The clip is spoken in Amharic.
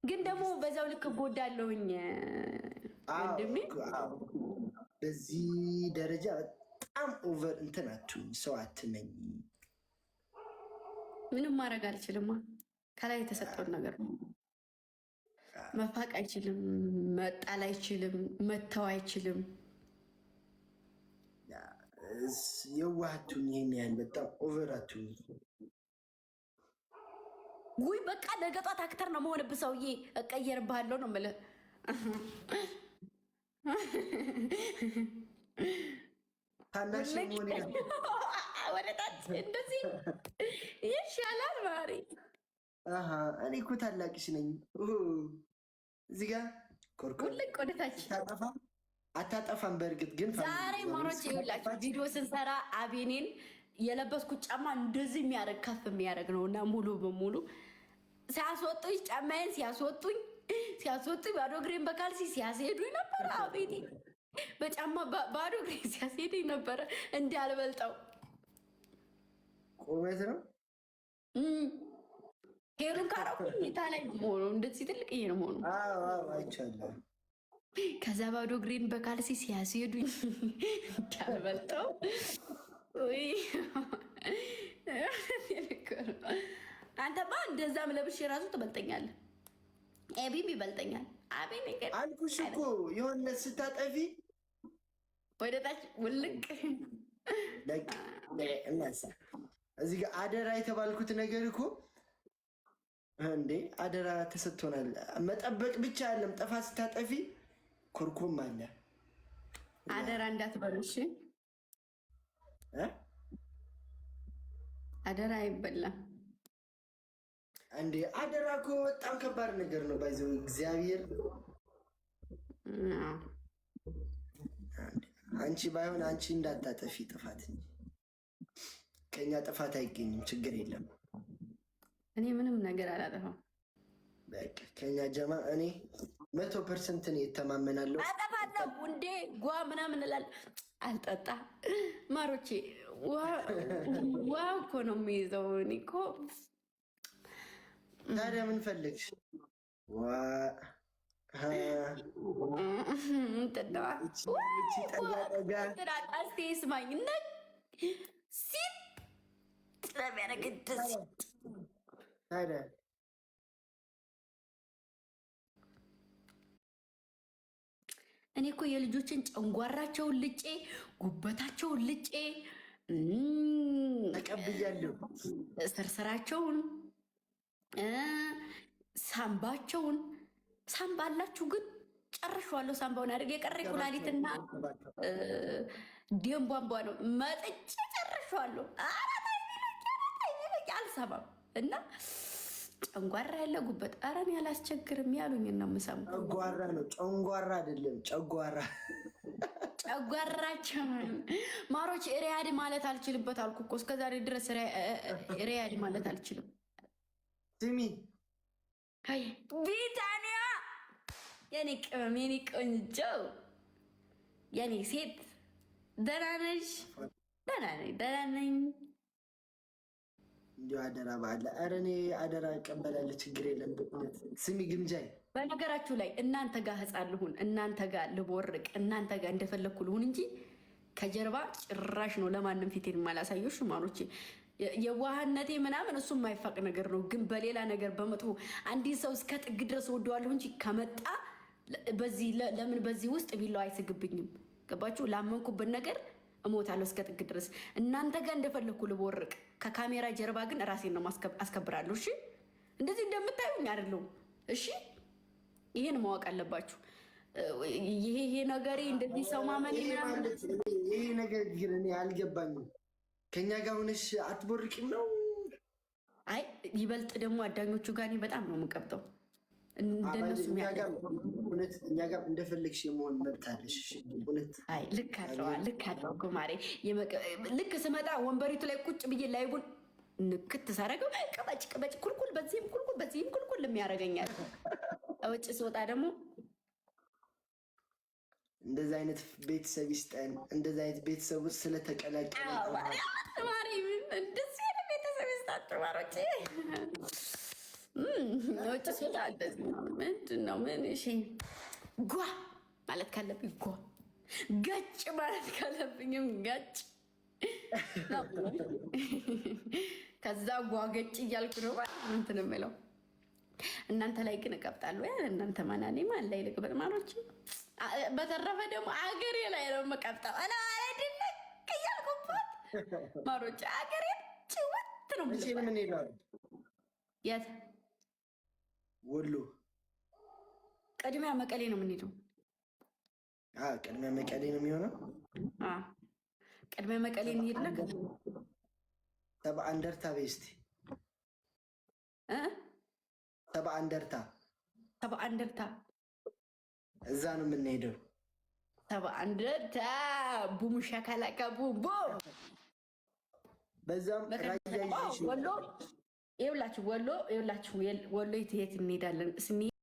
ግን ደግሞ በዛው ልክ ጎዳለሁኝ ወንድሜ። በዚህ ደረጃ በጣም ኦቨር እንትን አትሁኝ፣ ሰው አትመኝ። ምንም ማድረግ አልችልም። ከላይ የተሰጠውን ነገር ነው። መፋቅ አይችልም፣ መጣል አይችልም፣ መተው አይችልም። የዋህ አትሁኝ፣ ይሄን ያህል በጣም ኦቨር አትሁኝ። ውይ በቃ ነገ ጧት አክተር ነው መሆንብህ ሰውዬ፣ እቀየርብሃለሁ ነው የምልህ። ታናሽ ሆን ወደታች እንደዚህ ይሻላል ማሪ። እኔ እኮ ታላቅሽ ነኝ። እዚህ ጋር ኮርኮልቅ ወደታች አታጠፋም። በእርግጥ ግን ዛሬ ማሮች ይኸውላችሁ ቪዲዮ ስንሰራ አቤኔን የለበስኩት ጫማ እንደዚህ የሚያደርግ ከፍ የሚያደርግ ነው እና ሙሉ በሙሉ ሲያስወጡኝ ጫማዬን ሲያስወጡኝ ባዶ እግሬን በካልሲ ሲያስሄዱኝ ነበር። አቤኔ በጫማ ባዶ እግሬን ሲያስሄዱኝ ነበረ እንዳልበልጠው። ቁመት ነው ሄሉን ካራኩኝ ታላይ ሆኖ እንደዚህ ትልቅ ይሄ ነው ሆኖ አይቻለሁ። ከዛ ባዶ እግሬን በካልሲ ሲያስሄዱኝ እንዳልበልጠው አንተማ እንደዛም ለብሼ ራሱ ትበልጠኛለህ። ኤቢም ይበልጠኛል። አቤኔ አልኩሽ እኮ የሆነ ስታጠፊ ወደታች ውልቅ እዚህ ጋር አደራ የተባልኩት ነገር እኮ እንዴ አደራ ተሰጥቶናል። መጠበቅ ብቻ አይደለም፣ ጥፋት ስታጠፊ ኮርኮም አለ። አደራ እንዳትበሉሽ። አደራ አይበላም እንዴ። አደራ እኮ በጣም ከባድ ነገር ነው። ባይዘው እግዚአብሔር አንቺ ባይሆን አንቺ እንዳታጠፊ ጥፋት እንጂ ከኛ ጥፋት አይገኝም። ችግር የለም። እኔ ምንም ነገር አላጠፋም። በቃ ከኛ ጀማ እኔ 100% ነው የተማመናለሁ። አጠፋለሁ እንዴ ጓ ምናምን እላለሁ። አልጠጣ ማሮቼ ውሃ እኮ ነው የሚይዘው። እኔ እኮ ታዲያ ምን ፈለግሽ? ጠጣስቴ ስማኝ ሲት ስለሚያደርግደስ ታዲያ እኔ እኮ የልጆችን ጨንጓራቸውን ልጬ ጉበታቸውን ልጬ ተቀብያለሁ። ስርስራቸውን ሳምባቸውን ሳምባ አላችሁ ግን ጨርሼዋለሁ። ሳምባውን አድርጌ የቀረ ኩላሊትና ደም ቧንቧ ነው መጥጬ ጨርሼዋለሁ። አልሰማም እና ጨንጓራ ያለ ጉበት አረን ያላስቸግርም ያሉኝ ነው የምሰማው። ጨጓራ ነው ጨንጓራ አይደለም ጨጓራ። ጨጓራቸውን ማሮች ሪያድ ማለት አልችልበት አልኩ እኮ እስከዛሬ ድረስ ሪያድ ማለት አልችልም። ስሚ ቢታኒያ የኔ ቅመም የኔ ቆንጆ የኔ ሴት ደህና ነሽ? ደህና ነኝ ደህና ነኝ። እንዲሁ አደራ ባለ ኧረ እኔ አደራ እቀበላለሁ። ችግር የለም። ስሚ ግምጃይ በነገራችሁ ላይ እናንተ ጋር ህፃን ልሁን፣ እናንተ ጋር ልቦርቅ፣ እናንተ ጋር እንደፈለግኩ ልሁን እንጂ ከጀርባ ጭራሽ ነው ለማንም ፊቴን ማላሳየሽ ማኖቼ። የዋህነቴ ምናምን እሱ የማይፋቅ ነገር ነው። ግን በሌላ ነገር በመጥፎ አንዲት ሰው እስከ ጥግ ድረስ ወደዋለሁ እንጂ ከመጣ ለምን በዚህ ውስጥ ቢለው አይስግብኝም። ገባችሁ? ላመንኩበት ነገር እሞታለሁ እስከ ጥግ ድረስ። እናንተ ጋር እንደፈለግኩ ልቦርቅ፣ ከካሜራ ጀርባ ግን ራሴን ነው አስከብራለሁ። እሺ፣ እንደዚህ እንደምታዩኝ አይደለሁም። እሺ፣ ይሄን ማወቅ አለባችሁ። ይሄ ነገሬ እንደዚህ ሰው ማመን ይሄ ነገር ግን እኔ አልገባኝም። ከኛ ጋር ሆነሽ አትቦርቂም ነው? አይ ይበልጥ ደግሞ አዳኞቹ ጋር እኔ በጣም ነው የምቀብጠው። እንደነሱ እኛ ጋር እንደፈለግሽ የመሆን መብት አለሽ። ልክ አለው ጉማሬ። ልክ ስመጣ ወንበሪቱ ላይ ቁጭ ብዬ ላይቡን ንክት ሳረገው ቅበጭ ኩልኩል፣ በዚህም ኩልኩል በዚህም ኩልኩል የሚያደርገኛል። ውጭ ስወጣ ደግሞ እንደዚህ አይነት ቤተሰብ ይስጠን። እንደዚህ አይነት ቤተሰብ ውስጥ ስለተቀላቀለ እንደዚህ አይነት ቤተሰብ ይስጣችሁ ማሮቼ። ውጭ ስወጣ እንደዚህ ምንድን ነው ምን እሺ ጓ ማለት ካለብኝ ጓ ገጭ ማለት ካለብኝም ገጭ ከዛ ጓ ገጭ እያልኩ ነው እንትን የምለው። እናንተ ላይ ግን እቀብጣለሁ። ያለ እናንተ ማናኔ ማን ላይ ልቅበጥ ማኖች። በተረፈ ደግሞ አገሬ ላይ ነው የምቀብጠው። አላ አይደለም እያልኩበት ማሮች አገሬ ጭወት ነው ምን ይላል? የት ወሎ ቅድሚያ መቀሌ ነው የምንሄደው። ቅድሚያ መቀሌ ነው የሚሆነው። ቅድሚያ መቀሌ እንሄድና ሰብአ እንደርታ ቤስቲ ሰብአ እንደርታ እዛ ነው የምንሄደው። ሰብአ እንደርታ ቡም ሸካላካ ቡም ቡም። በዛም ወሎ ይኸውላችሁ፣ ወሎ የት እንሄዳለን?